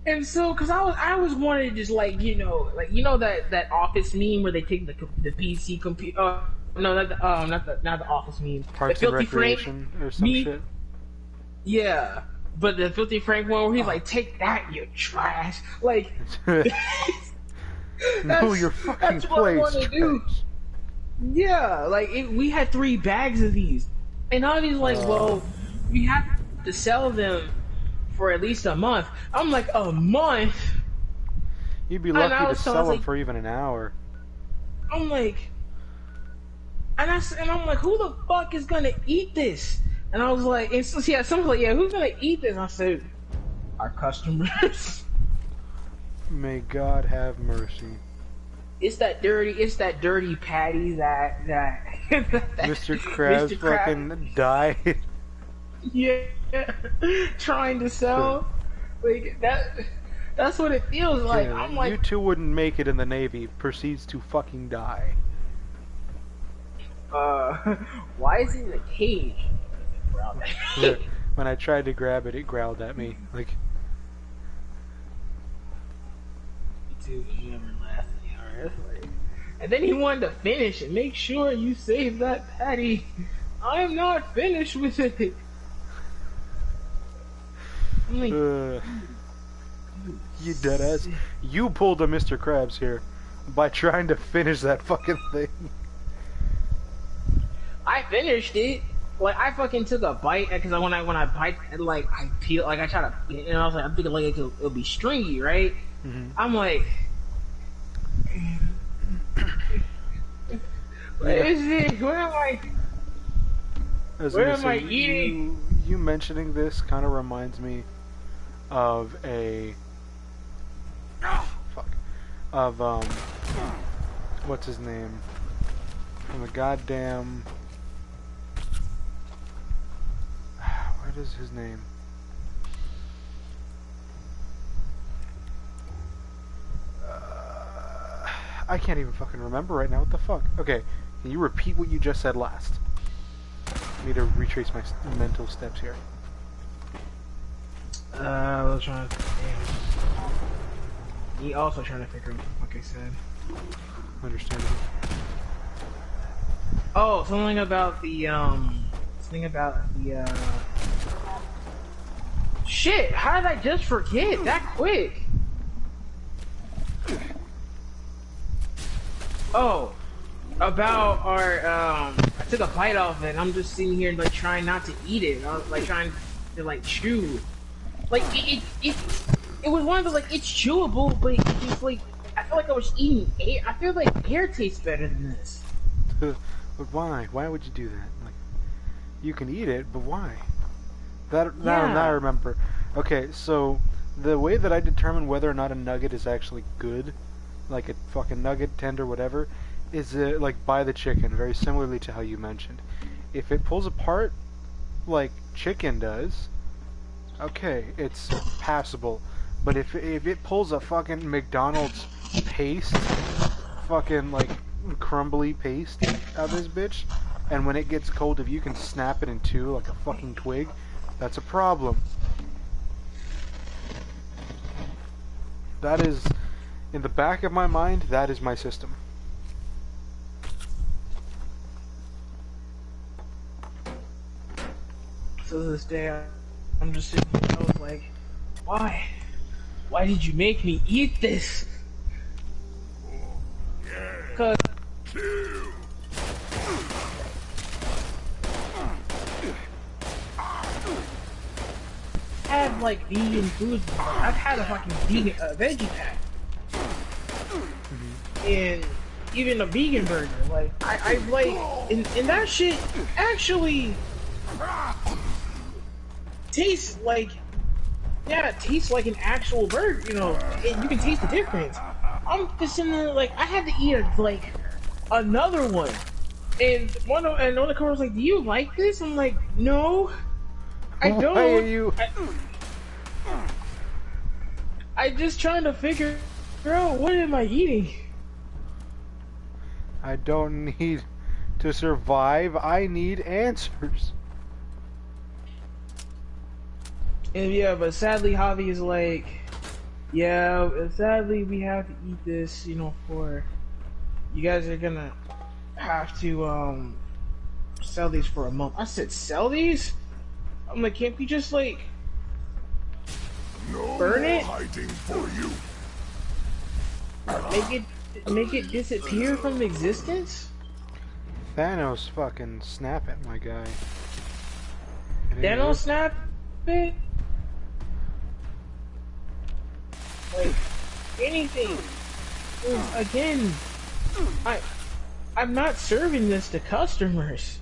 And so, cause I was wanting to just like that Office meme where they take the PC computer. No, not the Office meme. The Parks and Filthy Frank Recreation or some meme. shit. Yeah, but the Filthy Frank one where he's like, "Take that, you trash!" Like, No, your fucking that's what I want place, to do. Yeah, like we had 3 bags of these, and I was like, "Well, we have to sell them for at least a month." I'm like, "A month?" You'd be lucky to sell them like, for even an hour. I'm like, and I'm like, "Who the fuck is gonna eat this?" And I was like, and so, yeah, someone's like, "Yeah, who's gonna eat this?" And I said, "Our customers." May God have mercy. It's that dirty patty that Mr. Krabs fucking died. Yeah, trying to sell like that. That's what it feels like. Yeah, I'm like, you two wouldn't make it in the Navy. Proceeds to fucking die. why is it in a cage? Yeah, when I tried to grab it, it growled at me. Like, and then he wanted to finish it. Make sure you save that patty. I'm not finished with it. I'm like, you deadass. You pulled a Mr. Krabs here by trying to finish that fucking thing. I finished it. Like I fucking took a bite because when I bite, like I peel, like I try to, and I was like, I'm thinking like it'll be stringy, right? Mm-hmm. I'm like, what is it? Where am I? Where am I eating? You mentioning this kind of reminds me of what's his name? From the goddamn. What is his name? I can't even fucking remember right now. What the fuck? Okay, can you repeat what you just said last? I need to retrace my mental steps here. I was trying to. He also trying to figure out what the fuck I said. Understandable. Oh, something about the Shit! How did I just forget that quick? Oh, about our I took a bite off it. And I'm just sitting here like trying not to eat it. I was like trying to like chew. Like it was one of the like it's chewable, but it's like I feel like I was eating air. I feel like air tastes better than this. But why? Why would you do that? Like, you can eat it, but why? That I remember. Okay, so the way that I determine whether or not a nugget is actually good, like a fucking nugget, tender, whatever, is like by the chicken, very similarly to how you mentioned. If it pulls apart like chicken does, okay, it's passable. But if it pulls a fucking McDonald's paste, fucking like crumbly paste out of this bitch, and when it gets cold, if you can snap it in two like a fucking twig, that's a problem. That is, in the back of my mind, that is my system. So this day, I'm just sitting here, I was like, why? Why did you make me eat this? Cause I have like vegan foods. I've had a fucking vegan veggie pack, and even a vegan burger. Like I like, and that shit actually tastes like, yeah, it tastes like an actual burger. You know, you can taste the difference. I'm just in there like I had to eat like another one, and one of the car was like, "Do you like this?" I'm like, "No, I don't." Why are you? I just trying to figure out what am I eating. I don't need to survive. I need answers. And yeah, but sadly, Javi is like, Yeah, sadly we have to eat this, you know, for you guys are gonna have to sell these for a month. I said sell these? I'm like, can't we just like No burn more it? hiding for you. Make it disappear from existence? Thanos fucking snap it, my guy. Thanos snap it? Like anything. Again, I'm not serving this to customers.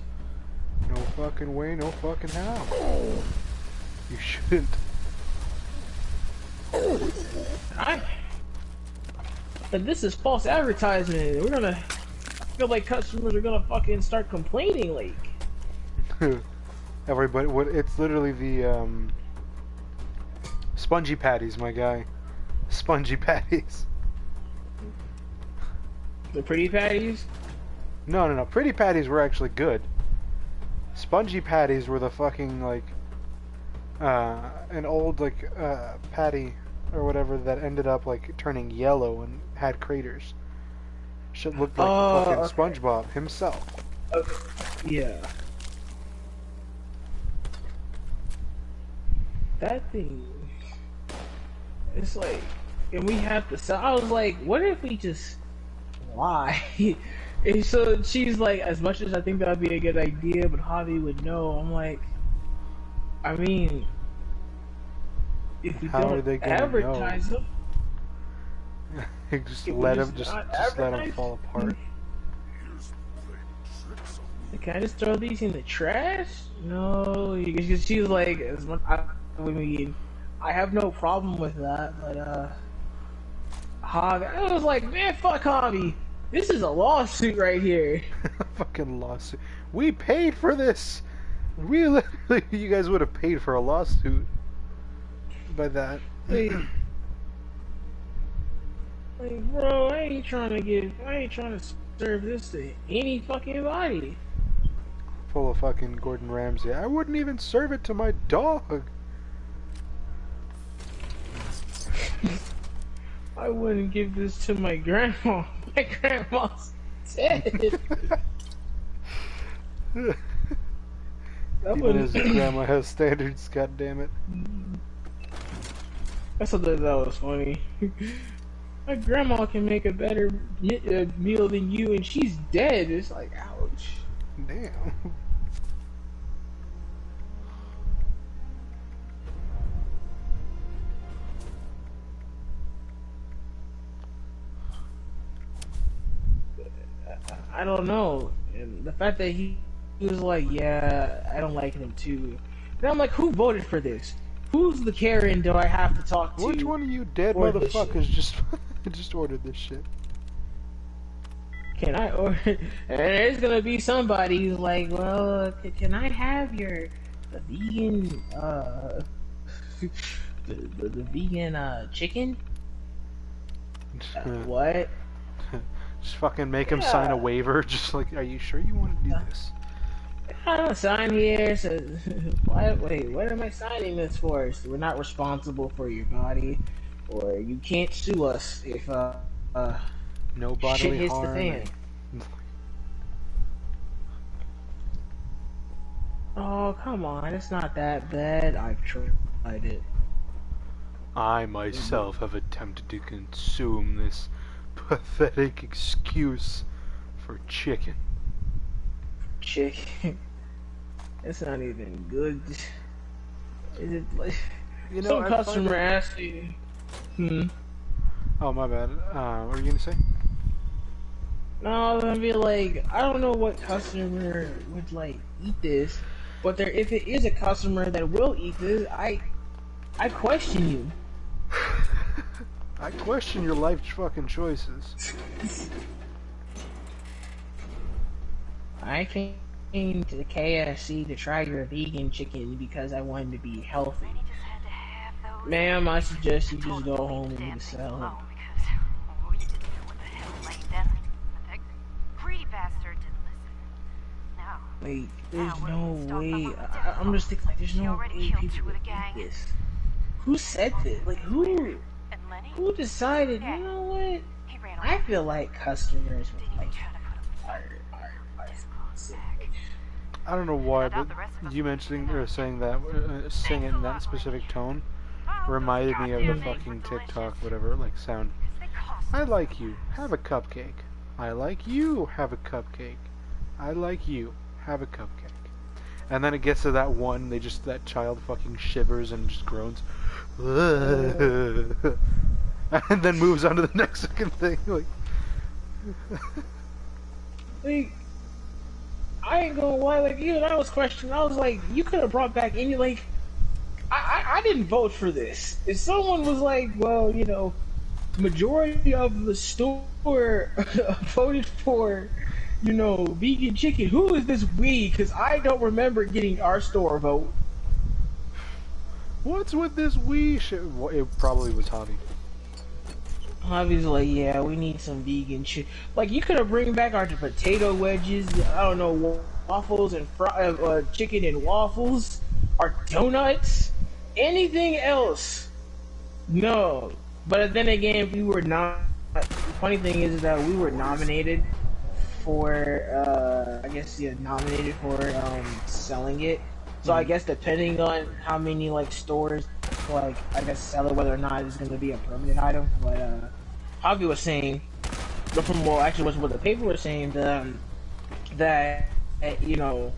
No fucking way, no fucking how. You shouldn't. But this is false advertisement. We're gonna feel like customers are gonna fucking start complaining, like. Everybody, what? It's literally the spongy patties, my guy. Spongy patties. The pretty patties? No. Pretty patties were actually good. Spongy patties were the fucking like an old like patty or whatever that ended up like turning yellow and had craters. Shit looked like fucking okay. SpongeBob himself. Okay. Yeah. That thing. It's like, and we have to sell. I was like, what if we just lie? And so she's like, as much as I think that would be a good idea, but Javi would know. I'm like, I mean, if we How are don't they gonna advertise them, just Can we let just him just not let him advertise? fall apart. can I just throw these in the trash? No, because she's like, as much. I mean, I have no problem with that, but Javi, I was like, man, fuck Javi. This is a lawsuit right here. Fucking lawsuit. We paid for this. We literally, you guys would have paid for a lawsuit by that. Like, bro, I ain't trying to serve this to any fucking body. Full of fucking Gordon Ramsay. I wouldn't even serve it to my dog. I wouldn't give this to my grandma. My grandma's dead. Even his grandma has standards, god damn it. I thought that was funny. My grandma can make a better meal than you, and she's dead. It's like, ouch. Damn. I don't know. And the fact that he was like, yeah, I don't like him too. And I'm like, who voted for this? Who's the Karen do I have to talk to? Which one of you dead motherfuckers just ordered this shit? Can I order? And there's gonna be somebody who's like, well, can I have the vegan, the vegan, chicken? What? Just fucking make him sign a waiver. Just like, are you sure you want to do this? I don't sign here. Says, wait, what am I signing this for? So we're not responsible for your body, or you can't sue us if no bodily shit hits harm. the fan. Oh, come on, it's not that bad. I've tried it. I myself have attempted to consume this pathetic excuse for chicken. Chicken. It's not even good. Is it like You know, some customer asked me? Oh, my bad. What are you gonna say? No, I was gonna be like, I don't know what customer would like eat this, but if it is a customer that will eat this, I question you. I question your life fucking choices. I came to the KFC to try your vegan chicken because I wanted to be healthy. Ma'am, I suggest you just go home and eat a salad. Wait, there's no way. I'm just thinking, like, there's no way people would eat this. Who said this? Like, who? who decided, you know what? I feel like customers would like our sick. I don't know why, but you mentioning or saying that, saying it in that specific tone, reminded me of the fucking TikTok, whatever, like sound. I like you. Have a cupcake. I like you. Have a cupcake. I like you. Have a cupcake. And then it gets to that one, that child fucking shivers and just groans. And then moves on to the next fucking thing. Like, I ain't gonna lie, like, even I was questioning, I was like, you could have brought back any, like, I didn't vote for this. If someone was like, well, you know, majority of the store voted for, you know, vegan chicken, who is this we? Because I don't remember getting our store vote. What's with this we shit? It probably was Javi. Javi's like, yeah, we need some vegan chicken. Like, you could have bring back our potato wedges, I don't know, waffles and chicken and waffles, our donuts, anything else. No. But then again, we were not. The funny thing is that we were nominated for, I guess, yeah, nominated for selling it. So I guess depending on how many like stores, like I guess sell it, whether or not it's going to be a permanent item. But Javi was saying, from actually what the paper was saying, that you know,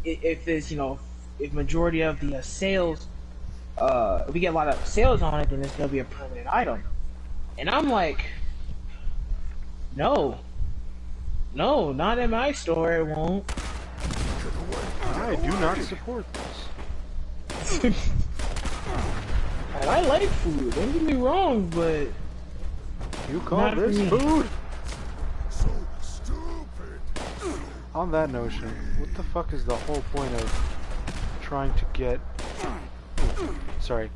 if it's, you know, if majority of the sales, if we get a lot of sales on it, then it's going to be a permanent item. And I'm like, no, not in my store, it won't. I do not support this. And I like food, don't get me wrong, but you call this food? So stupid. On that notion, what the fuck is the whole point of trying to get... Sorry.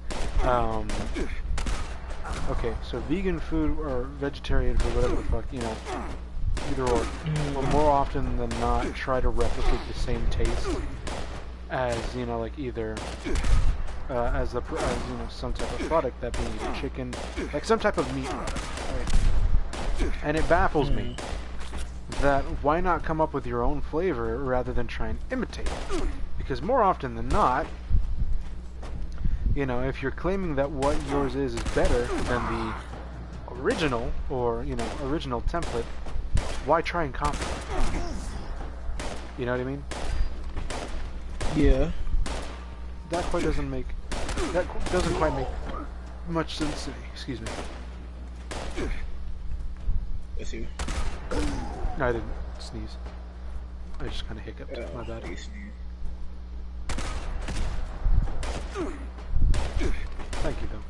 Okay, so vegan food or vegetarian food, whatever the fuck, you know, either or, will more often than not try to replicate the same taste as, you know, like either as you know, some type of product, that being either chicken, like some type of meat product, right? And it baffles me that why not come up with your own flavor rather than try and imitate it? Because more often than not, you know, if you're claiming that what yours is better than the original, or, you know, original template, why try and copy it? You know what I mean? yeah. That doesn't quite make much sense to me. Excuse me. Let's see. No, I didn't sneeze. I just kind of hiccuped. My bad. Thank you, though.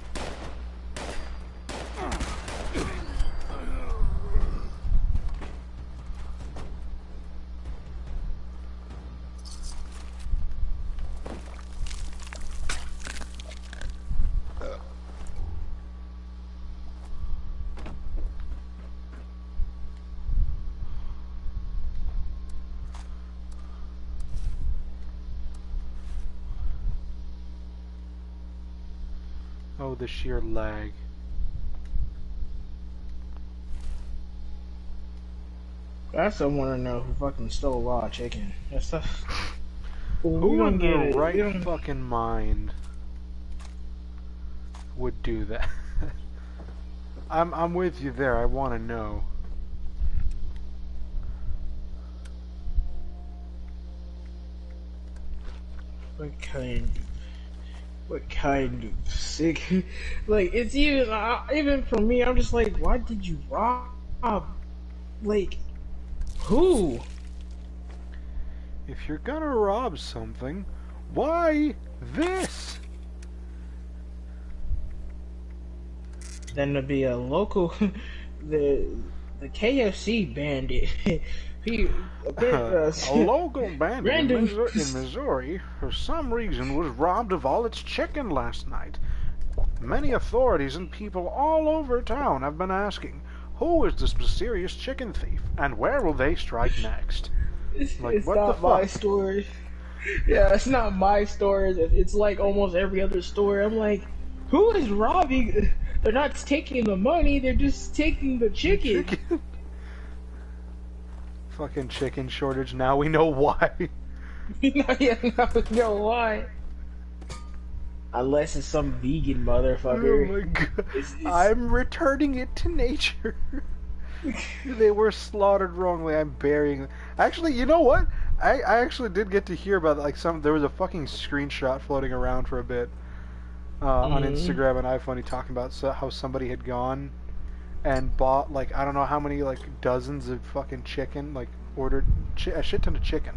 Oh, the sheer lag. That's I want to know who fucking stole raw chicken. That's stuff. Who in their right fucking mind would do that? I'm with you there. I want to know. What kind of sick? Like, it's even for me, I'm just like, why did you rob? Like, who? If you're gonna rob something, why this? Then to be a local, the KFC bandit. A local bandit in Missouri, for some reason, was robbed of all its chicken last night. Many authorities and people all over town have been asking, who is this mysterious chicken thief, and where will they strike next? Like, it's what not the fuck? my story. Yeah, it's not my story. It's like almost every other story. I'm like, who is robbing? They're not taking the money. They're just taking the chicken. Chicken. Fucking chicken shortage. Now we know why. Yeah, no, you know why? Unless it's some vegan motherfucker. Oh my god. It's... I'm returning it to nature. They were slaughtered wrongly. I'm burying them. Actually, you know what? I actually did get to hear about like there was a fucking screenshot floating around for a bit on Instagram and iFunny talking about how somebody had gone and bought like I don't know how many like dozens of fucking chicken, like ordered a shit ton of chicken.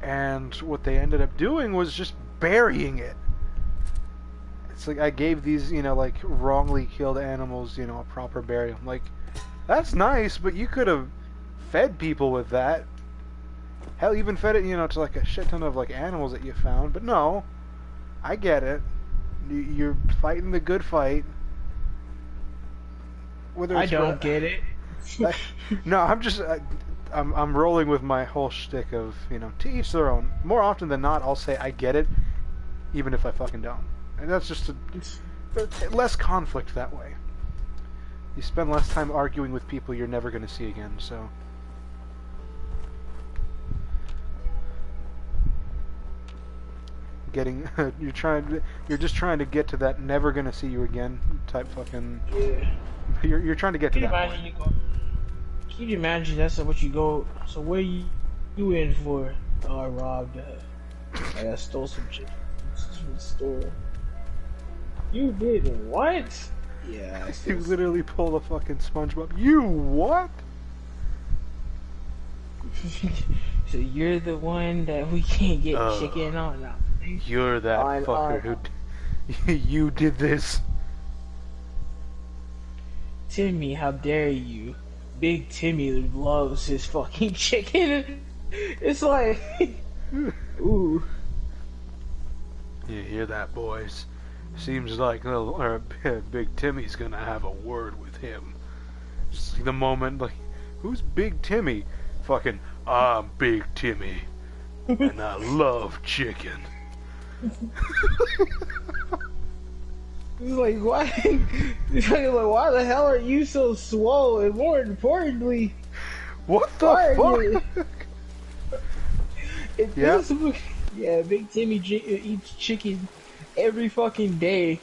And what they ended up doing was just burying it. It's like I gave these, you know, like wrongly killed animals, you know, a proper burial. Like, that's nice, but you could have fed people with that. Hell, even fed it, you know, to like a shit ton of like animals that you found. But no, I get it. You're fighting the good fight. Whether it's I don't get it. No, I'm rolling with my whole shtick of, you know, to each their own. More often than not, I'll say I get it, even if I fucking don't. And that's just less conflict that way. You spend less time arguing with people you're never going to see again, so... you're just trying to get to that never gonna see you again type fucking... Yeah. You're trying to get to that point. Can you imagine that's what you go... So what are you in for? Oh, I robbed I stole some chicken from the store. You did what? Yeah. You literally pull a fucking SpongeBob. You what? So you're the one that we can't get chicken on now. You're that fucker who... you did this. Timmy, how dare you? Big Timmy loves his fucking chicken. It's like... Ooh. You hear that, boys? Seems like Big Timmy's gonna have a word with him. Just like the moment, like, who's Big Timmy? Fucking, I'm Big Timmy, and I love chicken. It's like, why? It's like, why the hell are you so swole? And more importantly, what the fuck? Yeah, Big Timmy eats chicken every fucking day.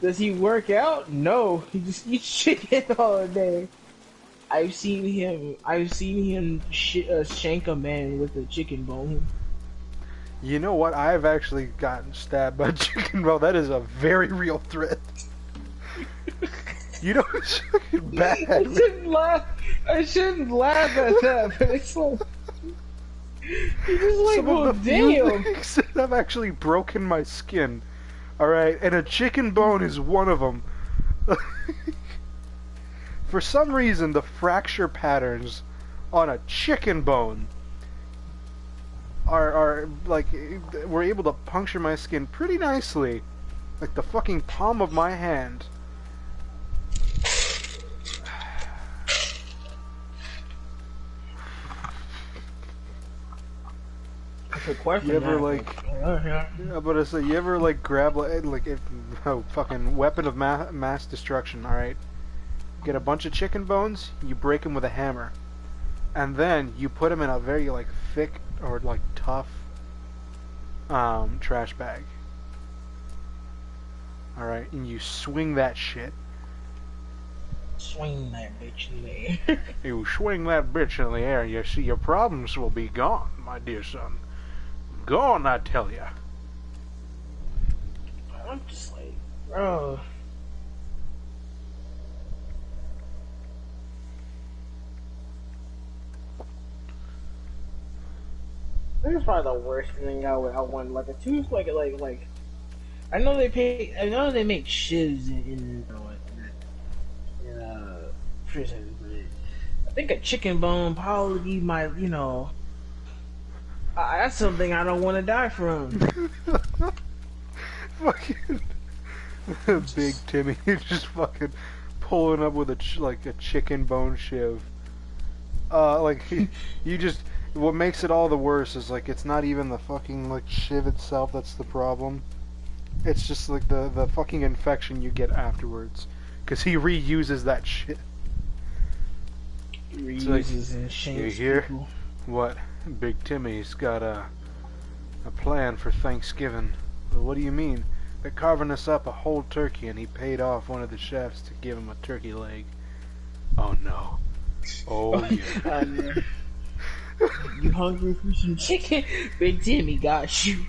Does he work out? No, he just eats chicken all day. I've seen him shank a man with a chicken bone. You know what? I've actually gotten stabbed by a chicken bone. That is a very real threat. You know, it's fucking bad. I shouldn't laugh at that, but it's like... You're just like, well, damn. Things that have actually broken my skin. Alright, and a chicken bone is one of them. For some reason, the fracture patterns on a chicken bone are like, were able to puncture my skin pretty nicely. Like the fucking palm of my hand. You ever like? I'm about to say, you ever like grab like a fucking weapon of mass destruction? All right, get a bunch of chicken bones, you break them with a hammer, and then you put them in a very like thick or like tough trash bag. All right, and you swing that shit. Swing that bitch in the air. You swing that bitch in the air, you see your problems will be gone, my dear son. Gone, I tell ya. I'm just like, bro. I think it's probably the worst thing I want. Like a tooth, like. I know they make shivs in prison, but I think a chicken bone probably might, you know. That's something I don't want to die from. Fucking Big Timmy just fucking pulling up with a chicken bone shiv. Like you just, what makes it all the worse is like it's not even the fucking like shiv itself that's the problem. It's just like the fucking infection you get afterwards, because he reuses that shit. He It's like, reuses and you shanks hear? people. What? Big Timmy's got a plan for Thanksgiving. Well, what do you mean? They're carving us up a whole turkey, and he paid off one of the chefs to give him a turkey leg. Oh no. Oh yeah. You hungry for some chicken? Big Timmy got you.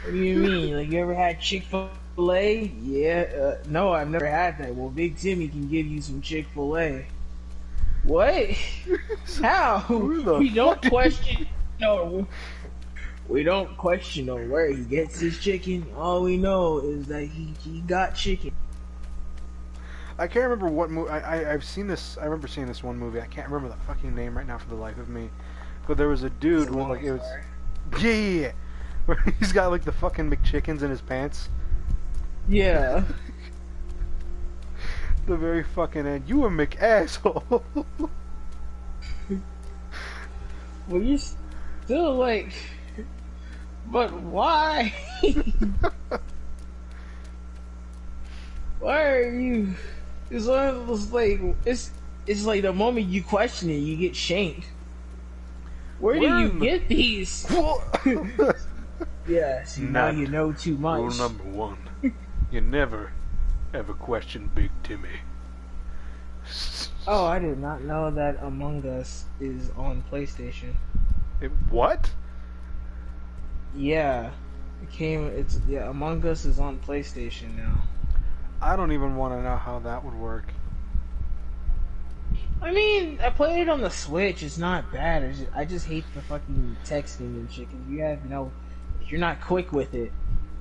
What do you mean? Like, you ever had Chick-fil-A? Yeah. No, I've never had that. Well, Big Timmy can give you some Chick-fil-A. What? How? Who the We don't fuck question. No. We don't question on where he gets his chicken. All we know is that he got chicken. I can't remember what movie. I've seen this. I remember seeing this one movie. I can't remember the fucking name right now for the life of me. But there was a dude with like it was. Yeah. Where he's got like the fucking McChickens in his pants. Yeah. The very fucking end. You a McAsshole. Well, you still like. But why? Why are you? It's one of those like it's like the moment you question it, you get shanked. Where do you get these? Yeah, see, now you know too much. Rule number 1: you never, ever question Big Timmy. Oh, I did not know that Among Us is on PlayStation. What? Yeah, Among Us is on PlayStation now. I don't even want to know how that would work. I mean, I played it on the Switch. It's not bad. I just hate the fucking texting and shit. Cause if you're not quick with it,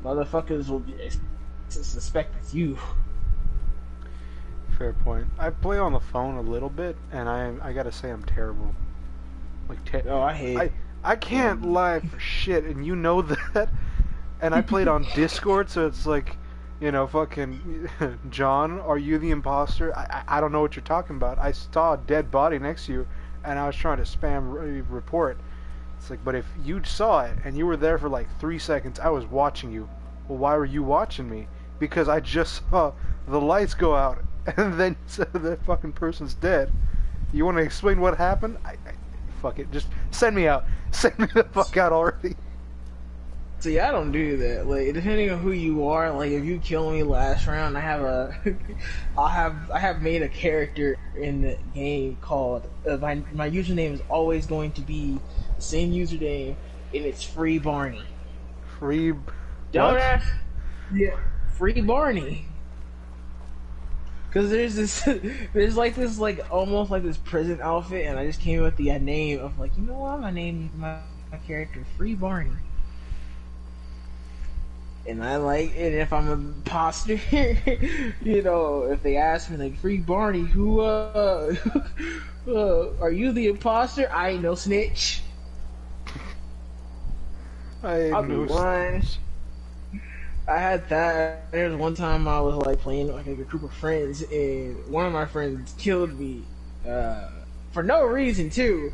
motherfuckers will suspect it's you. Fair point. I play on the phone a little bit, and I gotta say I'm terrible. Like, I hate it. I can't lie for shit, and you know that. And I played on Discord, so it's like, you know, fucking John, are you the imposter? I don't know what you're talking about. I saw a dead body next to you, and I was trying to spam report. It's like, but if you saw it and you were there for like 3 seconds, I was watching you. Well, why were you watching me? Because I just saw the lights go out, and then the fucking person's dead. You want to explain what happened? Fuck it. Just send me out. Send me the fuck out already. See, I don't do that. Like, depending on who you are, like if you kill me last round, I have made a character in the game called my username is always going to be the same username, and it's Free Barney. Free. Don't ask. Yeah, Free Barney. Cause there's like this almost like this prison outfit, and I just came up with the name of like, you know what, I'm gonna name my character Free Barney. And and if I'm an imposter, you know, if they ask me like, Free Barney, who are you the imposter? I ain't no snitch. I'll be lying. I had that. There was one time I was like playing with like a group of friends, and one of my friends killed me for no reason too.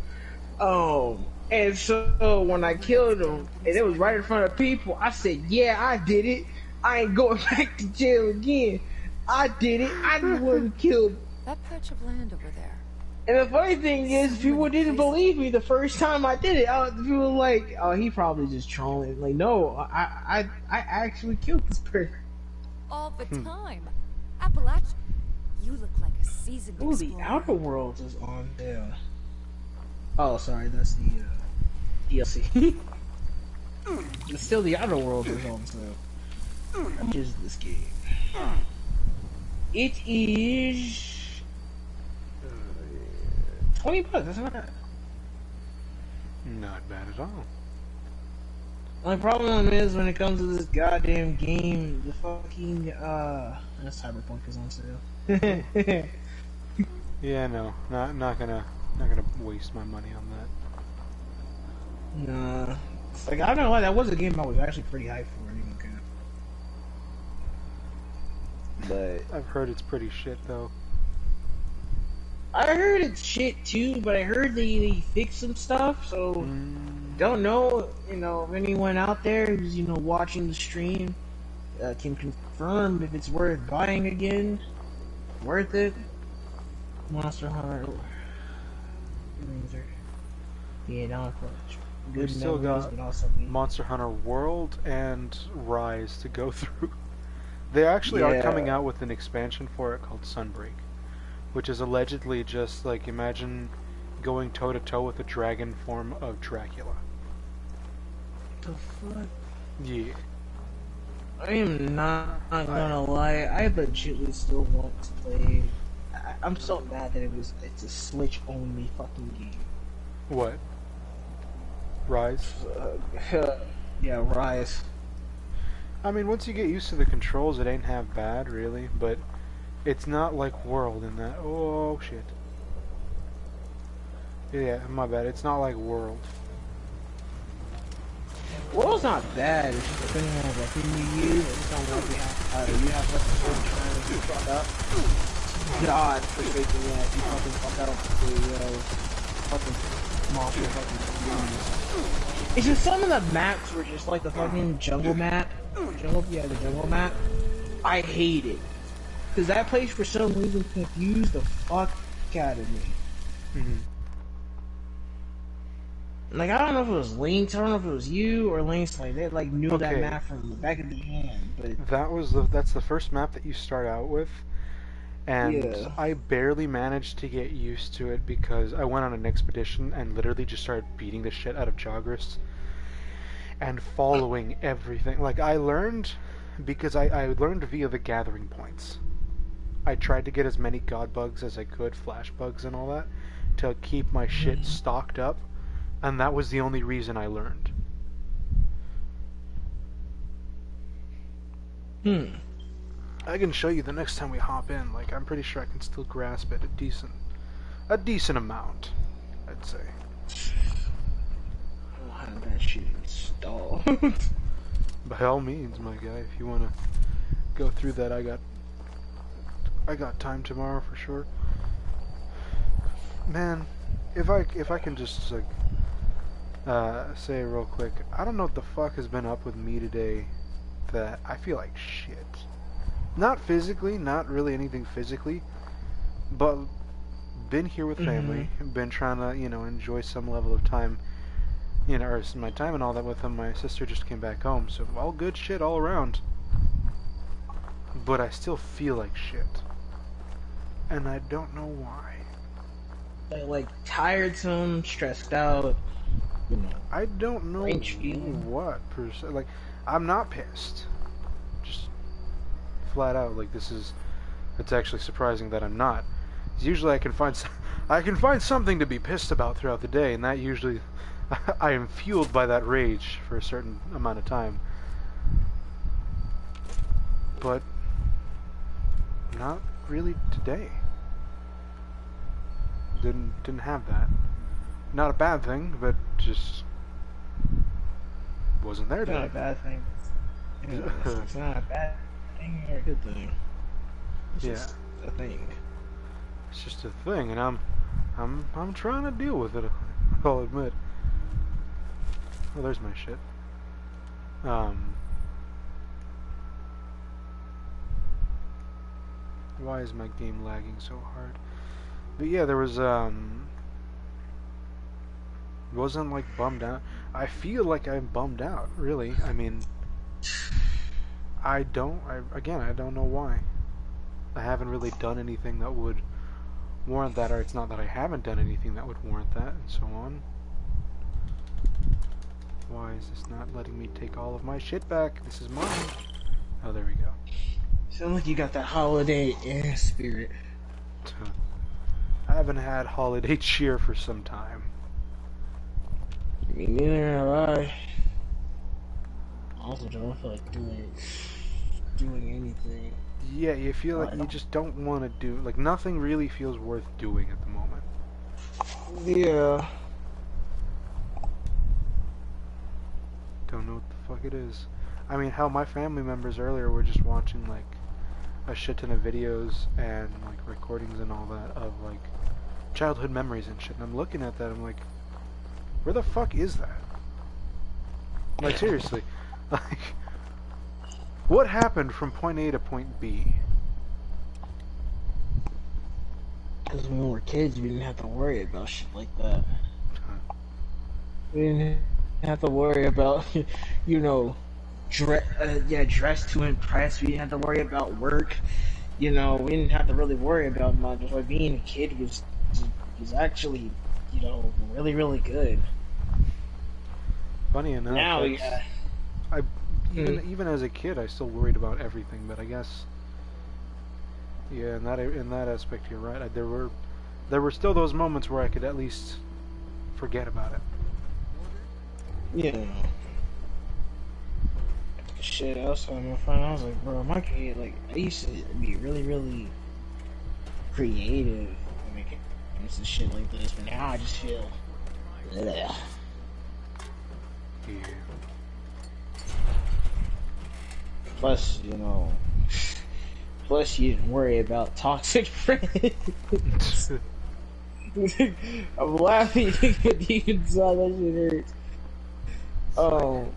And so when I killed him, and it was right in front of people, I said, "Yeah, I did it. I ain't going back to jail again. I did it. I the one who killed him." That patch of land over there. And the funny thing is, people didn't believe me the first time I did it. People were like, "Oh, he probably just trolling." Like, no, I actually killed this person. All the time. Appalachia. You look like a seasoned Ooh, the explorer. Outer Worlds is on there. Oh, sorry, that's the DLC. But still, the Outer Worlds is on sale. How much is this game? It is $20. That's not bad. Not bad at all. My problem is when it comes to this goddamn game, the fucking that's Cyberpunk is on sale. Yeah, no, not gonna waste my money on that. Nah, it's like, I don't know why, that was a game I was actually pretty hyped for. Even but I've heard it's pretty shit though. I heard it's shit too, but I heard they fixed some stuff, so don't know, you know, if anyone out there who's, you know, watching the stream, can confirm if it's worth buying again. Worth it? Monster Hunter. Yeah, not much. We Good still memories, got but also Monster Hunter World and Rise to go through. They actually are coming out with an expansion for it called Sunbreak, which is allegedly just like, imagine going toe to toe with the dragon form of Dracula. The fuck? Yeah. I am not gonna lie. I legitimately still want to play. I'm so mad that it's a Switch only fucking game. What? Rise? Yeah, Rise. I mean, once you get used to the controls, it ain't half bad, really, but it's not like World in that. Oh, shit. Yeah, my bad. It's not like World. World's not bad. It's just depending on what thing you use. It's not like you have less than trying to fuck up. God, freaking yeah, if you fucking fuck out the fucking monster fucking. It's just some of the maps were just like the fucking jungle map. The jungle map. I hate it. Cause that place for some reason confused the fuck out of me. Mm-hmm. Like, I don't know if it was Lynx, I don't know if it was you or Lynx, like, they like knew that map from the back of their hand, but... That's the first map that you start out with, and yeah. I barely managed to get used to it because I went on an expedition and literally just started beating the shit out of Jogris and following everything. Like, I learned, because I learned via the gathering points. I tried to get as many god bugs as I could, flash bugs and all that, to keep my shit stocked up. And that was the only reason I learned. I can show you the next time we hop in. Like, I'm pretty sure I can still grasp it a decent amount, I'd say. I'll have that shit installed. By all means, my guy, if you want to go through that, I got time tomorrow for sure. Man, if I can just like say real quick, I don't know what the fuck has been up with me today that I feel like shit. Not physically, not really anything physically, but been here with family, been trying to, enjoy some level of time, or my time and all that with them. My sister just came back home, so all good shit all around. But I still feel like shit. And I don't know why. Like tiresome, stressed out. I don't know what per se. Like, I'm not pissed. Just flat out. Like, it's actually surprising that I'm not. 'Cause usually I can find something to be pissed about throughout the day, and that usually I am fueled by that rage for a certain amount of time. But not really today. Didn't have that. Not a bad thing, but just wasn't there today. Not a bad thing. It's not a bad thing or a good thing. It's just a thing. It's just a thing, and I'm trying to deal with it. I'll admit. Oh, there's my shit. Why is my game lagging so hard? But yeah, there was wasn't like bummed out. I feel like I'm bummed out, really. I mean, I don't know why. I haven't really done anything that would warrant that, or it's not that I haven't done anything that would warrant that, and so on. Why is this not letting me take all of my shit back? This is mine. Oh, there we go. Sounds like you got that holiday spirit. I haven't had holiday cheer for some time. Me neither have I. Also don't feel like doing anything. Yeah, you feel like you just don't want to do, like, nothing really feels worth doing at the moment. Yeah. Don't know what the fuck it is. I mean, hell, my family members earlier were just watching, like, a shit ton of videos and, like, recordings and all that of, like, childhood memories and shit. And I'm looking at that, I'm like, where the fuck is that? Like, seriously. Like, What happened from point A to point B? Because when we were kids, we didn't have to worry about shit like that. We didn't have to worry about, you know, dress to impress. We didn't have to worry about work. You know, we didn't have to really worry about much. Like being a kid was actually, you know, really, really good. Funny enough, Now, even as a kid, I still worried about everything. But I guess, yeah, in that aspect, you're right. There were still those moments where I could at least forget about it. Yeah. Shit, I was telling my friend, I was like, bro, my kid, like, I used to be really, really creative when it comes to shit like this, but now I just feel, ugh. Yeah. Plus, you know, you didn't worry about toxic friends. I'm laughing, but deep inside that shit hurts. Oh.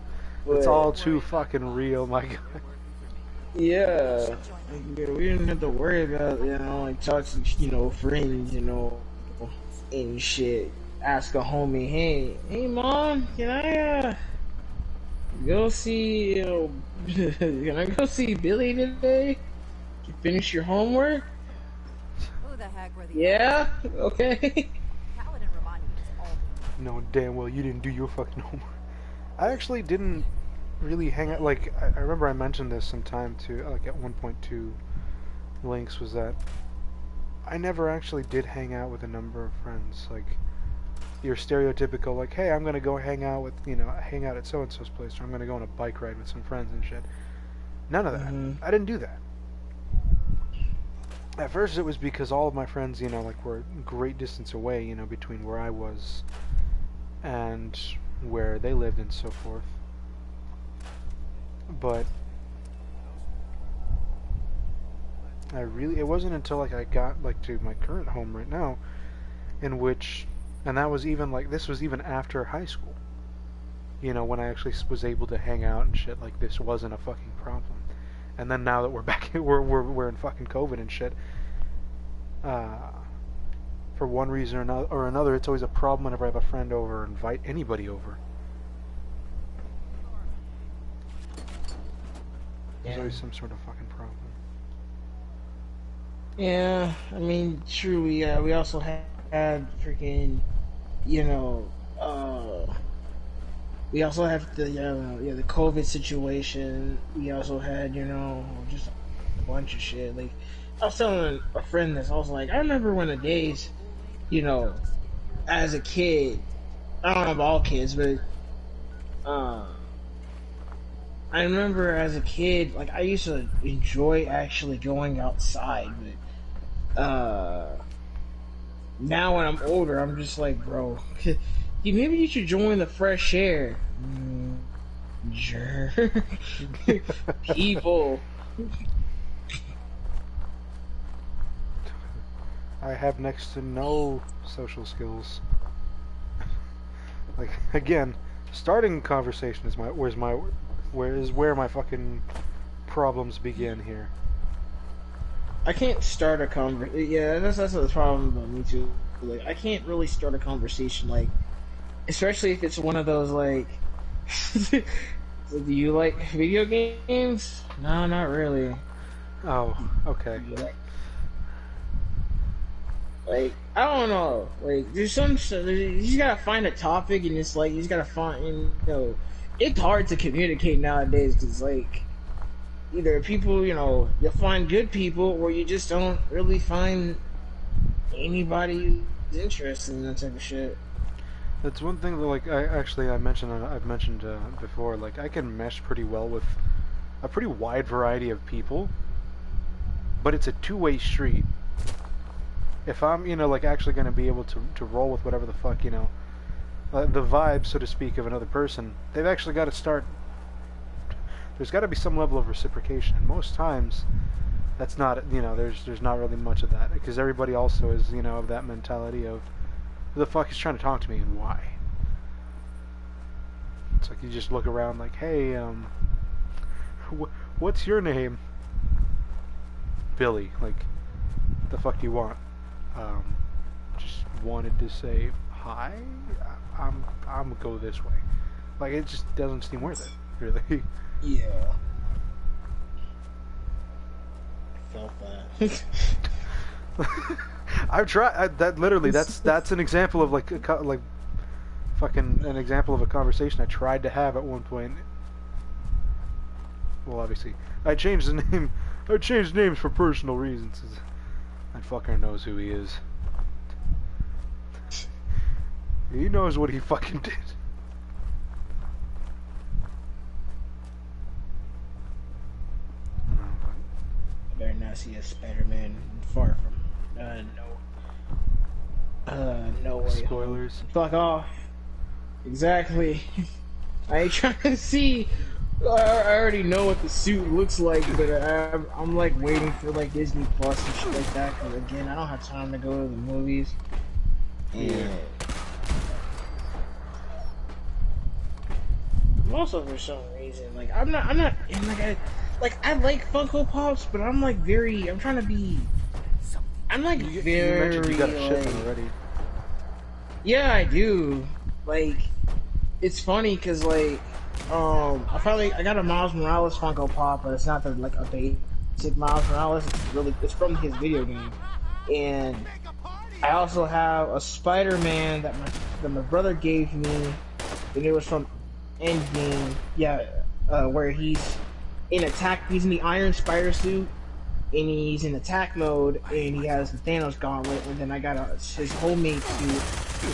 It's all too fucking real, my god. Yeah. We didn't have to worry about, you know, like toxic, you know, friends, you know, and shit. Ask a homie, hey mom, can I go see, you know, can I go see Billy today? You finish your homework? Who the heck were the Yeah? Okay. Paladin Romani is all No, damn well you didn't do your fucking homework. I actually didn't really hang out, like, I remember I mentioned this sometime too, like at 1.2 links, was that I never actually did hang out with a number of friends, like, your stereotypical, like, hey, I'm gonna go hang out at so-and-so's place, or I'm gonna go on a bike ride with some friends and shit. None of that. I didn't do that. At first it was because all of my friends, you know, like, were a great distance away, you know, between where I was and where they lived and so forth. But it wasn't until like I got like to my current home right now, in which, and that was even like, this was even after high school, you know, when I actually was able to hang out and shit, like this wasn't a fucking problem. And then now that we're back, we're in fucking COVID and shit, for one reason or another, it's always a problem whenever I have a friend over or invite anybody over. There's always some sort of fucking problem. Yeah, I mean, true. We also had freaking, you know, we also have the the COVID situation. We also had, you know, just a bunch of shit. Like, I was telling a friend this. I was like, I remember when the days, you know, as a kid. I don't know about all kids, but I remember as a kid, like, I used to enjoy actually going outside, but now when I'm older, I'm just like, bro, maybe you should join the fresh air. Jerk. People. I have next to no social skills. Like, again, starting conversation is where my fucking problems begin here. I can't start a conversation. Yeah, that's the problem about me too. Like, I can't really start a conversation, like, especially if it's one of those, like, so do you like video games? No, not really. Oh, okay. Like, I don't know. Like, there's some. You just gotta find a topic, and it's like you just gotta find. You know, it's hard to communicate nowadays because, like, either people, you know, you'll find good people, or you just don't really find anybody who's interested in that type of shit. That's one thing that, like, I've mentioned before. Like, I can mesh pretty well with a pretty wide variety of people, but it's a two-way street. If I'm, you know, like, actually going to be able to roll with whatever the fuck, you know, the vibe, so to speak, of another person, they've actually got to start. There's got to be some level of reciprocation, and most times, that's not, you know, there's not really much of that, because everybody also is, you know, of that mentality of, who the fuck is trying to talk to me and why? It's like you just look around like, hey, What's your name? Billy. Like, the fuck do you want? Just wanted to say hi. I'm gonna go this way. Like, it just doesn't seem worth it, really. Yeah. I felt that. I've tried. That literally, that's an example of like fucking an example of a conversation I tried to have at one point. Well, obviously, I changed the name. I changed names for personal reasons. That fucker knows who he is. He knows what he fucking did. I better not see a Spider-Man far from no way. Spoilers. Fuck off. Exactly. I ain't trying to see. I already know what the suit looks like, but I'm like waiting for like Disney Plus and shit like that. Cause again, I don't have time to go to the movies. And also for some reason, like I'm not, and I like Funko Pops, but I'm like I'm trying to be. I'm like you very. mentioned you got a shipment already. Yeah, I do. Like, it's funny because like, I got a Miles Morales Funko Pop, but it's not like a basic Miles Morales. It's from his video game, and I also have a Spider-Man that my brother gave me, and it was from Endgame. Yeah, where he's in the Iron Spider suit. And he's in attack mode, and he has the Thanos gauntlet, and then I got his homemade suit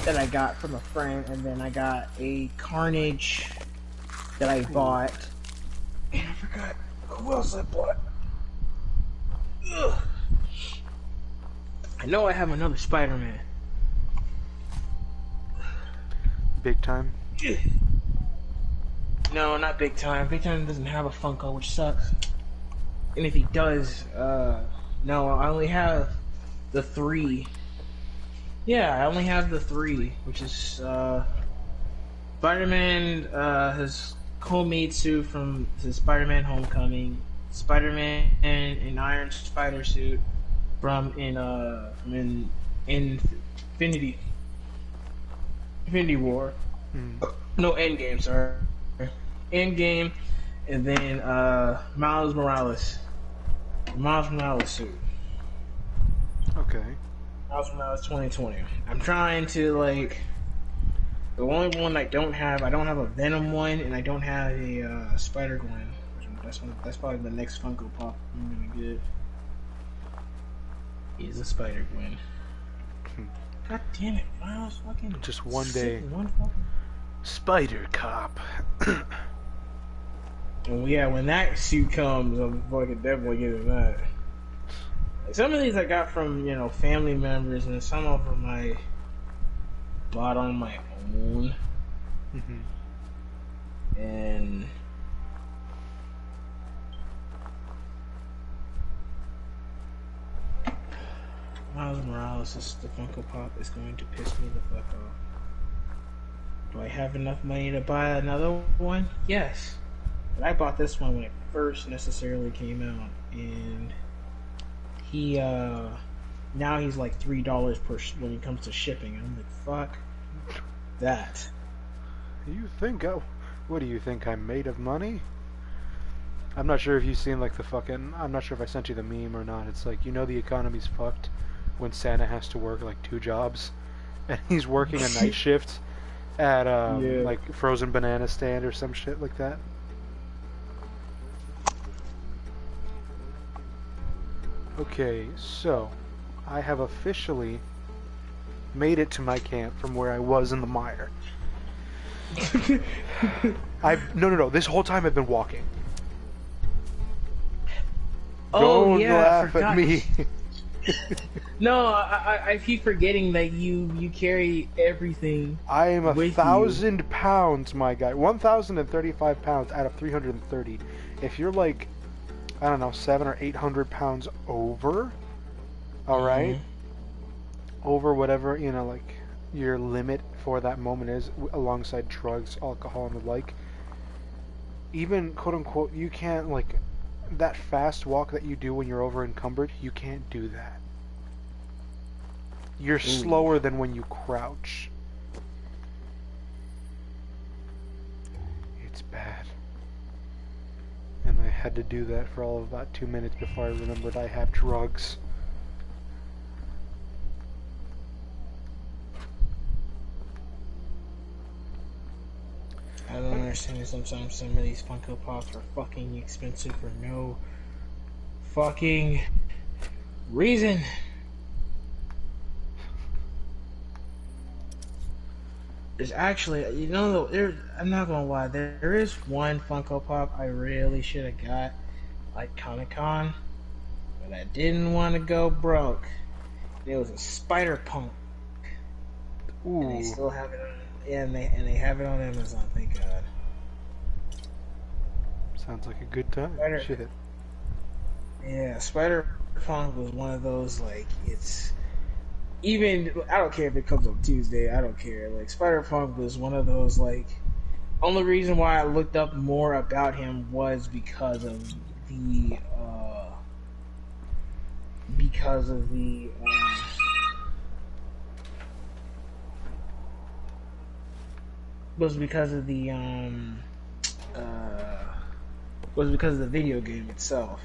that I got from a friend, and then I got a Carnage that I bought, and I forgot who else I bought. Ugh. I know I have another Spider-Man. Big time? No, not Big Time. Big Time doesn't have a Funko, which sucks. And if he does, no, I only have the 3. Yeah, I only have the 3, which is, Spider-Man, his homemade suit from his Spider-Man Homecoming, Spider-Man in Iron Spider suit from Infinity War. No, Endgame, sorry. Endgame. And then Miles Morales suit. Okay. Miles Morales 2020. I'm trying to like. The only one I don't have a Venom one, and I don't have a Spider Gwen. That's probably the next Funko Pop I'm gonna get. Is a Spider Gwen. God damn it, Miles! Fucking just one day. One fucking... Spider Cop. And yeah, when that suit comes, I'm fucking definitely getting that. Like, some of these I got from, family members, and some of them I bought on my own. And Miles Morales, the Funko Pop, is going to piss me the fuck off. Do I have enough money to buy another one? Yes. But I bought this one when it first necessarily came out, and he now he's like $3 when it comes to shipping. I'm like, fuck that. You think what do you think, I'm made of money? I'm not sure if you've seen like I'm not sure if I sent you the meme or not. It's like, the economy's fucked when Santa has to work like 2 jobs, and he's working a night shift at like frozen banana stand or some shit like that. Okay, so I have officially made it to my camp from where I was in the mire. No. This whole time I've been walking. Don't laugh at me. No, I keep forgetting that you carry everything. I am 1,000 pounds, my guy. 1,035 pounds out of 330. If you're like, I don't know, 700 or 800 pounds over, alright? Over whatever, like your limit for that moment is, alongside drugs, alcohol, and the like. Even, quote unquote, you can't, like, that fast walk that you do when you're over encumbered, you can't do that. You're slower than when you crouch. It's bad. And I had to do that for all of about 2 minutes before I remembered I have drugs. I don't understand. Sometimes some of these Funko Pops are fucking expensive for no fucking reason. There's actually, you know, I'm not gonna lie, there is one Funko Pop I really should have got, like Comic-Con, but I didn't want to go broke. It was a Spider-Punk. Ooh. And they still have it on, yeah, and they have it on Amazon, thank God. Sounds like a good time. Shit. Yeah, Spider-Punk was one of those, like, it's... Even, I don't care if it comes on Tuesday, I don't care. Like, Spider-Punk was one of those, like... Only reason why I looked up more about him was because of the, was because of the video game itself.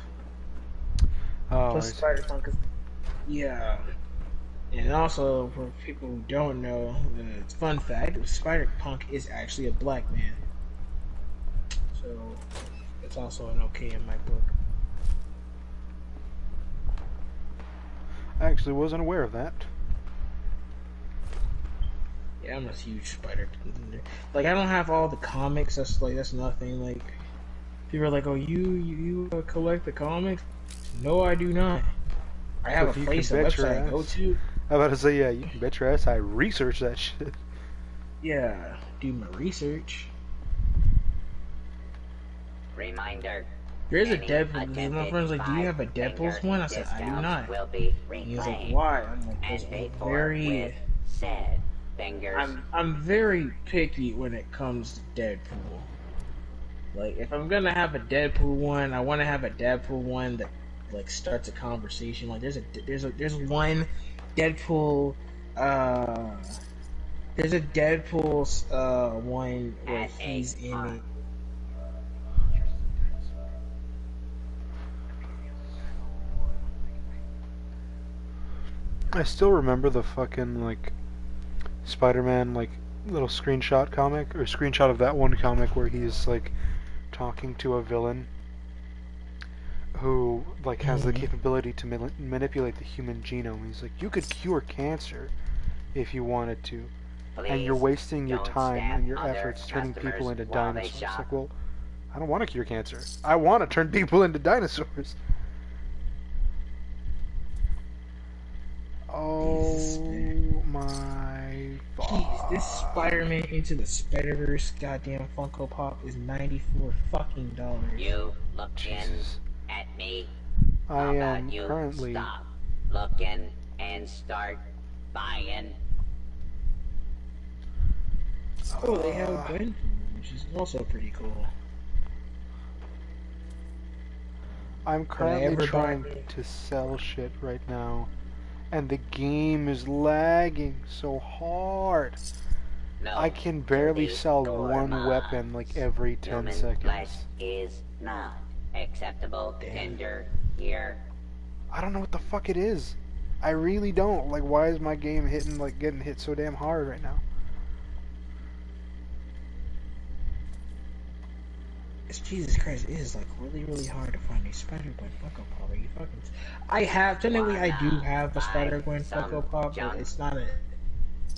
Oh, Plus Spider-Punk is... Yeah. And also, for people who don't know, it's a fun fact, Spider-Punk is actually a black man. So, it's also an okay in my book. I actually wasn't aware of that. Yeah, I'm a huge Spider-Punk. Like, I don't have all the comics, that's nothing. Like, people are like, oh, you collect the comics? No, I do not. I have a website I go to. I'm about to say, yeah, you can bet your ass I research that shit. Yeah, do my research. Reminder. There's a Deadpool. My friend's like, do you have a Deadpool's one? I said, I do not. And he's like, why? I'm like, because I'm very picky when it comes to Deadpool. Like, if I'm gonna have a Deadpool one, I want to have a Deadpool one that like starts a conversation. Like, there's one Deadpool. There's a Deadpool one where he's in it. I still remember the fucking, like, Spider-Man, like, little screenshot comic, or screenshot of that one comic where he's, like, talking to a villain who, like, has the capability to manipulate the human genome. He's like, you could cure cancer if you wanted to, and you're wasting your time and your efforts turning people into dinosaurs. It's like, well, I don't want to cure cancer. I want to turn people into dinosaurs. Oh my Jeez, this Spider-Man Into the Spider-Verse goddamn Funko Pop is $94 fucking dollars. You look in at me. I am currently stop looking and start buying. Oh, they have a Gwen, which is also pretty cool. I'm currently trying to sell shit right now, and the game is lagging so hard. No, I can barely sell one weapon like every 10 seconds. Flesh is not acceptable. Tender here. I don't know what the fuck it is. I really don't. Like, why is my game getting hit so damn hard right now? Jesus Christ, it is like really hard to find a Spider-Gwen Funko Pop. Are you fucking... I do have a Spider-Gwen Funko Pop, but it's not a...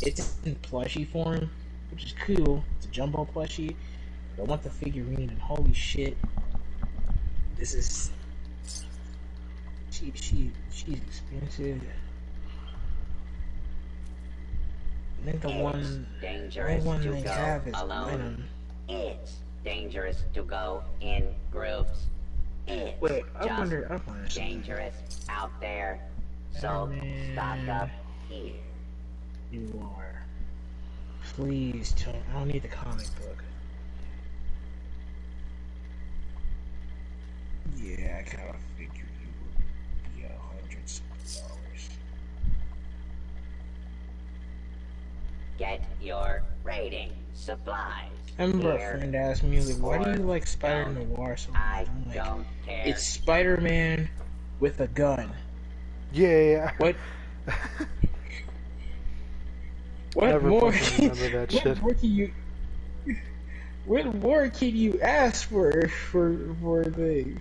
It's in plushie form, which is cool. It's a jumbo plushie. But I want the figurine, and holy shit, this is... She's expensive. I think the one they have is Venom. It's dangerous to go in groups. It's Wait, I wonder dangerous out there. So stock up here. You are. Please tell me. I don't need the comic book. Yeah, I kind of figured you would be $100. Get your rating supplies. I remember a Here friend asked me, like, why do or you like Spider don't. Noir so much? I I'm like, don't care. it's Spider-Man with a gun. Yeah. What? I What never more? fucking remember that What shit. more can you? What more can you ask for things?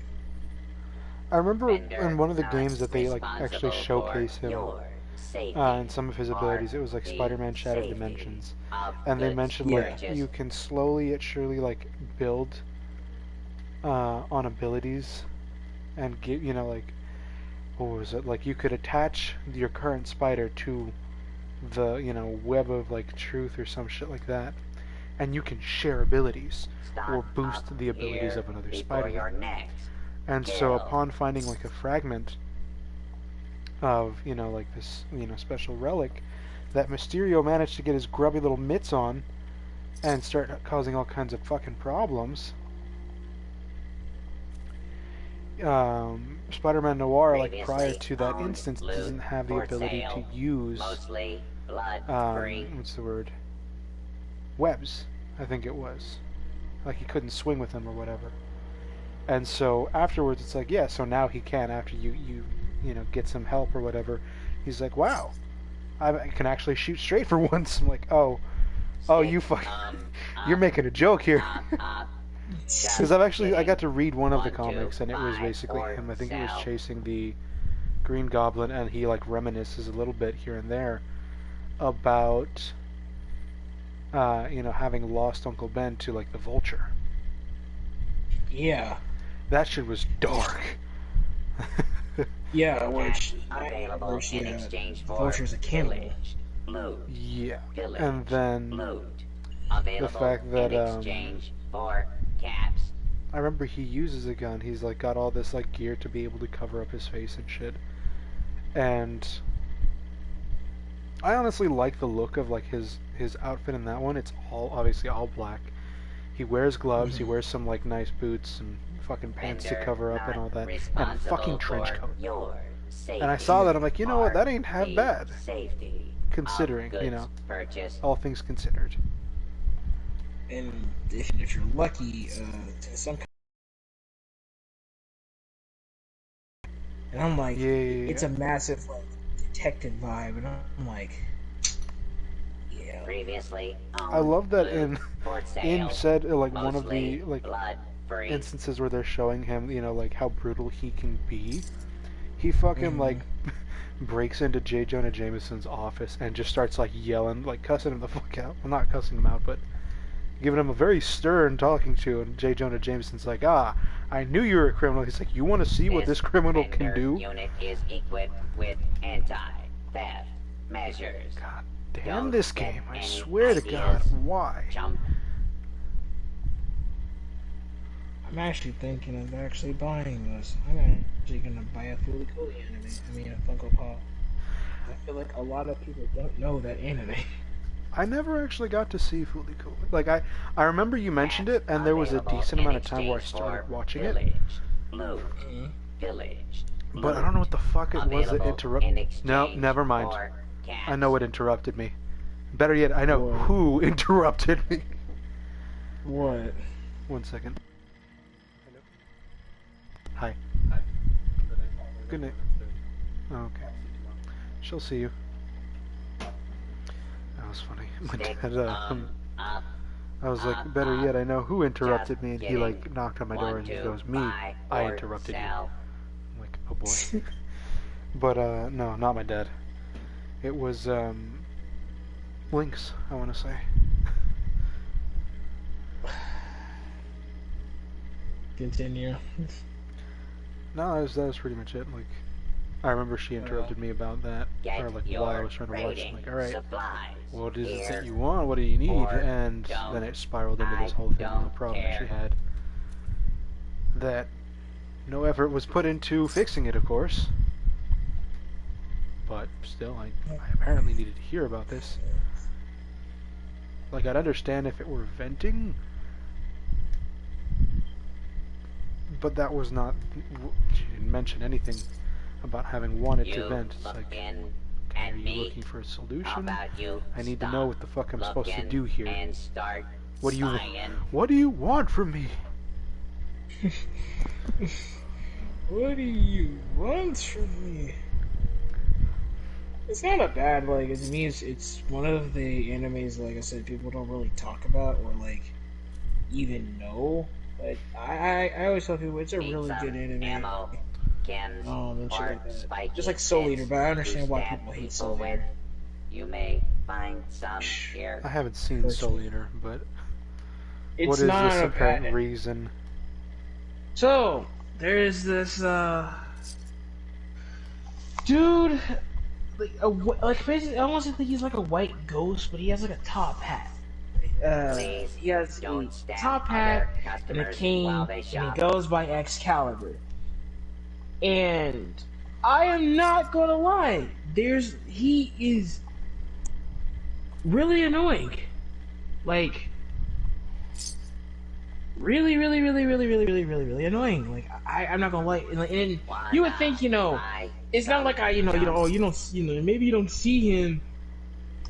I remember Vendor in one of the not games that they like actually responsible showcase for him your safety and some of his or abilities. It was like the Spider-Man Shattered safety Dimensions, of and they goods mentioned Yeah. like purchased. you can slowly yet surely like build on abilities and get like what was it, like you could attach your current spider to the web of like truth or some shit like that, and you can share abilities or Stock boost up the abilities here of another before your Spider-Man. next And so kill. upon finding like a fragment of like this special relic, that Mysterio managed to get his grubby little mitts on and start causing all kinds of fucking problems. Spider-Man Noir, like prior Previously to that owned instance, loot doesn't have the for ability to sale, use mostly blood-free. what's the word? Webs, I think it was. Like he couldn't swing with them or whatever. And so afterwards, it's like, yeah. So now he can. After you get some help or whatever, he's like, wow, I can actually shoot straight for once. I'm like, oh, you fucking, you're making a joke here. Because I got to read one of the comics, and it was basically him. I think he was chasing the Green Goblin, and he like reminisces a little bit here and there about having lost Uncle Ben to like the Vulture. Yeah. That shit was dark. Yeah, which Available in exchange for Vulture's a cannibal. pillaged loot. Yeah. Pillaged And then loot. Available the fact that in exchange for caps. I remember he uses a gun. He's like got all this like gear to be able to cover up his face and shit. And I honestly like the look of like his outfit in that one. It's obviously all black. He wears gloves. He wears some like nice boots and fucking pants to cover up and all that, and a fucking trench coat. And I saw that, I'm like, you know what, that ain't half bad, considering all things considered. And if you're lucky, some. And I'm like, Yeah. it's a massive like detective vibe, and I'm like, yeah. Previously I love that in said like one of mostly the like blood-free. instances where they're showing him, like how brutal he can be. He fucking like breaks into J. Jonah Jameson's office and just starts like yelling, like cussing him the fuck out. Well, not cussing him out, but giving him a very stern talking to. And J. Jonah Jameson's like, I knew you were a criminal. He's like, you want to see what this criminal can do? Unit is equipped with anti-theft measures. God damn Don't this get game! I any swear to God, ideas. why? Jump. I'm actually thinking of actually buying this. I'm actually gonna buy a Fooly Cooly anime. I mean, a Funko Pop. I feel like a lot of people don't know that anime. I never actually got to see Fooly Cooly. Like I remember you mentioned it, and there was a decent amount of time where I started watching it. But I don't know what the fuck it was that interrupted. No, never mind. I know what interrupted me. Better yet, I know who interrupted me. What? 1 second. Hi. Good night. Oh, okay. She'll see you. That was funny. My dad, I was like, better yet, I know who interrupted me, and he like knocked on my door and he goes, me, I interrupted you. I'm like, oh boy. But no, not my dad. It was Lynx, I want to say. Continue. No, that was pretty much it. Like, I remember she interrupted me about that, or like while I was trying to watch. I'm like, all right, what is it that you want? What do you need? And then it spiraled into this whole thing, and the problem that she had. That no effort was put into fixing it, of course. But still, I apparently needed to hear about this. Like, I'd understand if it were venting but that was not. She didn't mention anything about having wanted to You vent. It's look like, in okay, at are you me. looking for a How solution? about you I need to stop know what the fuck I'm supposed to looking do here. and start What do you spying? What do you want from me? What do you want from me? It's not a bad, like, to me, it's one of the animes, like I said, people don't really talk about or, like, even know. But I always tell people it's a Need really some good anime. ammo, chems, And shit or like that. spiky Just like Soul Eater, bits but I to understand why stab people hate people Soul with. Eater. You may find some here. I haven't seen Soul Eater, but It's what is not this a apparent bad. reason? So there is this dude, like basically, I almost think he's like a white ghost, but he has like a top hat. Please He has don't a stab top other hat and a customers cane, while they and he shop. goes by Excalibur. And I am not gonna lie, he is really annoying. Like, really annoying. Like, I'm not gonna lie. And you would think, it's not like maybe you don't see him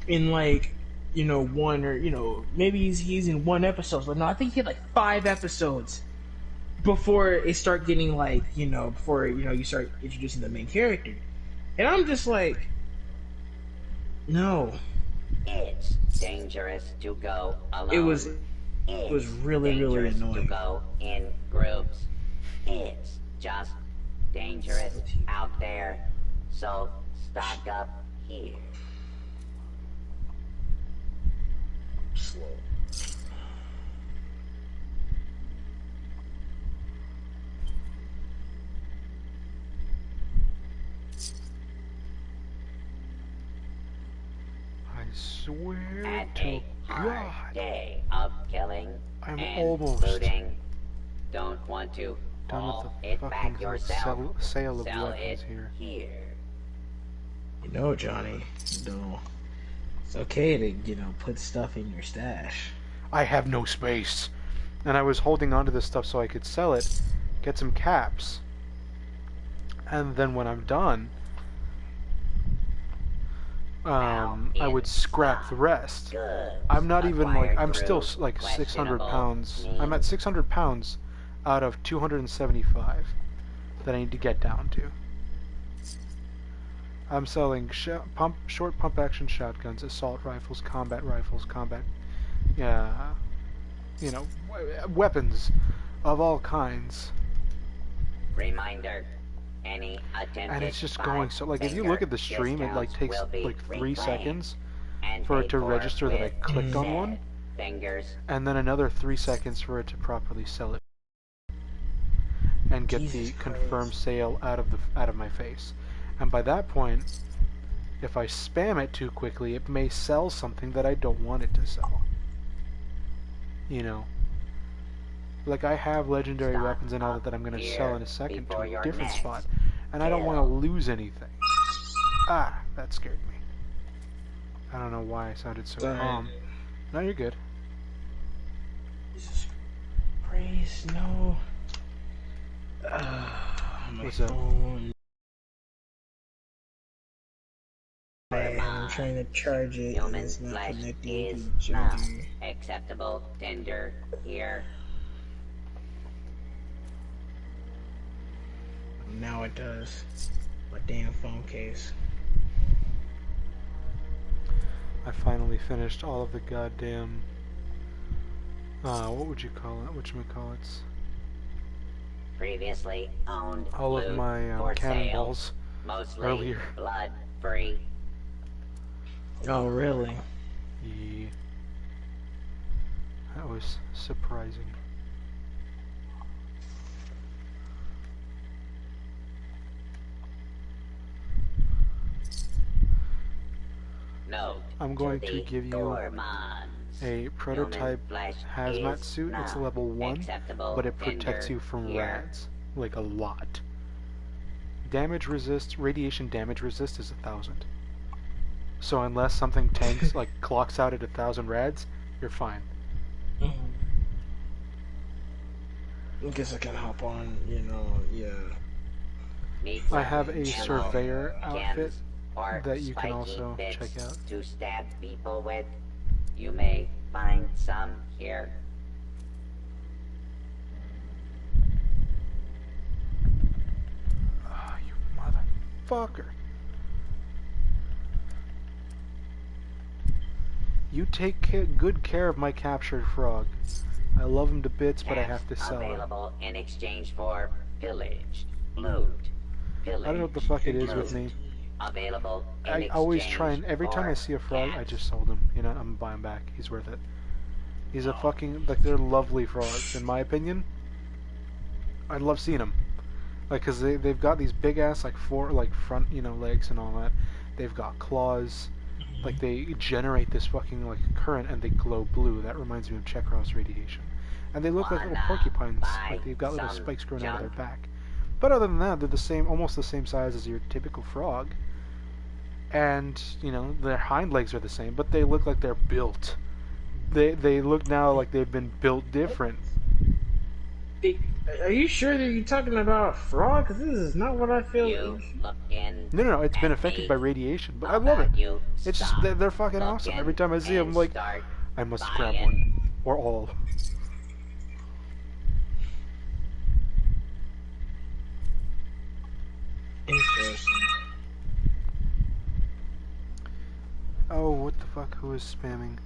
in like, one or maybe he's in one episode. But no, I think he had like 5 episodes before it start getting like, before you start introducing the main character. And I'm just like, no. It's dangerous to go alone. It was It's really dangerous annoying. to go in groups. It's just dangerous out there. So stock up here. Slow. I swear At to a hard God, day of killing I'm and almost looting, don't want to done haul with it the back fucking yourself. sale of Sell weapons it here. Johnny, it's okay to, put stuff in your stash. I have no space. And I was holding onto this stuff so I could sell it, get some caps. And then when I'm done, I would scrap the rest. I'm not even like, I'm still like 600 pounds. I'm at 600 pounds out of 275 that I need to get down to. I'm selling short pump action shotguns, assault rifles, combat, weapons of all kinds. Reminder. Any attempted And it's just going so, like, if you look at the stream, it like takes like 3 seconds for it to register that I clicked on one, and then another 3 seconds for it to properly sell it and get the confirmed sale out of my face. And by that point, if I spam it too quickly, it may sell something that I don't want it to sell. Like, I have legendary weapons and all that I'm going to sell in a second to a different spot, and I don't want to lose anything. Ah, that scared me. I don't know why I sounded so calm. No, you're good. Jesus Christ, no. What's up? I'm trying to charge it. Human It's not flesh connecting is to the not charger. acceptable tender here. Now it does. My damn phone case. I finally finished all of the goddamn, what would you call it? Whatchamacallits? Previously owned All of my for cannonballs sale, mostly earlier. blood free. Oh, really? Yeah. That was surprising. Note I'm going to the give you gourmands. a prototype Human flesh hazmat is suit. It's not level 1, acceptable but it protects tender you from here. rads. Like, a lot. Radiation damage resist is 1,000. So unless something tanks, like, clocks out at 1,000 rads, you're fine. I guess I can hop on, yeah. Need I have some a ammo, surveyor outfit chems, or that you can spiky also bits check out. to stab people with. You may find some here. Ah, you motherfucker. You take good care of my captured frog. I love him to bits, but I have to sell him. Available in exchange for pillaged, loot, pillaged, I don't know what the fuck it is with me. Available in I always exchange try and every time I for see a frog, I gas. just sold him. You know, I'm gonna buy him back. He's worth it. He's a fucking, like, they're lovely frogs, in my opinion. I love seeing them. Like, cause they've got these big ass, like, front, legs and all that. They've got claws. Like, they generate this fucking, like, current and they glow blue. That reminds me of Chekhov's radiation. And they look like little porcupines. Like, they've got little spikes growing out of their back. But other than that, they're the same, almost the same size as your typical frog. And, their hind legs are the same, but they look like they're built. They look now like they've been built different. Are you sure that you're talking about a frog? Because this is not what I feel. No, it's been affected by radiation, but I love it. It's just, they're fucking awesome. Every time I see them, I'm like, I must grab one. Or all. Interesting. Oh, what the fuck? Who is spamming?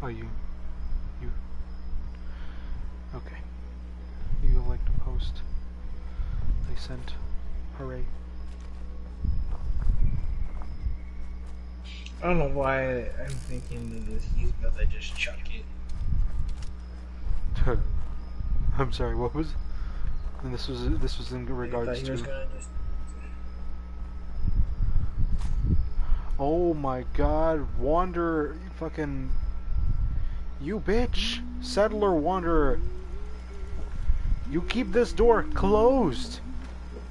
Oh, you. Okay. You like to post. I sent. Hooray. I don't know why I'm thinking of this. He's about to just chuck it. I'm sorry, what was? And this was in regards to. Oh my God, Wanderer, fucking, you bitch, Settler Wanderer. You keep this door closed.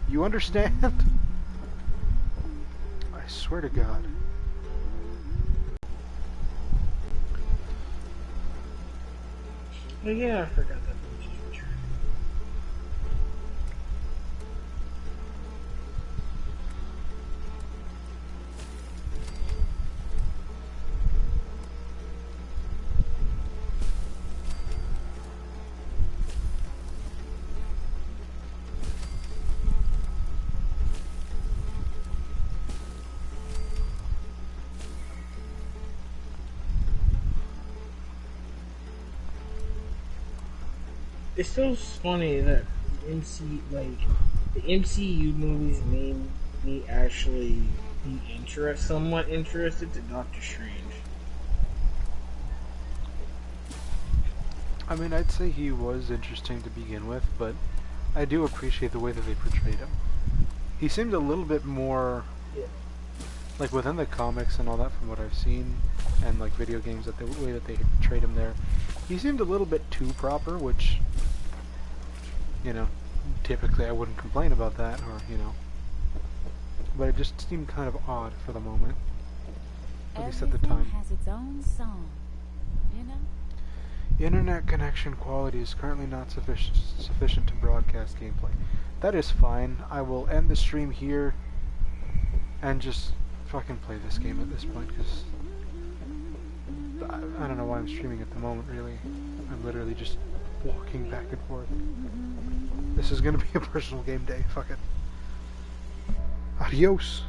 You understand? I swear to God. Oh yeah, I forgot that. It's so funny that the MCU movies made me actually be somewhat interested to Doctor Strange. I mean, I'd say he was interesting to begin with, but I do appreciate the way that they portrayed him. He seemed a little bit more, like, within the comics and all that from what I've seen, and like video games, that the way that they portrayed him there, he seemed a little bit too proper, which, typically I wouldn't complain about that, or, but it just seemed kind of odd for the moment, at least at the time. Has its own song, Internet connection quality is currently not sufficient to broadcast gameplay. That is fine. I will end the stream here and just fucking play this game at this point, because I don't know why I'm streaming at the moment, really. I'm literally just walking back and forth. This is gonna be a personal game day. Fuck it. Adios.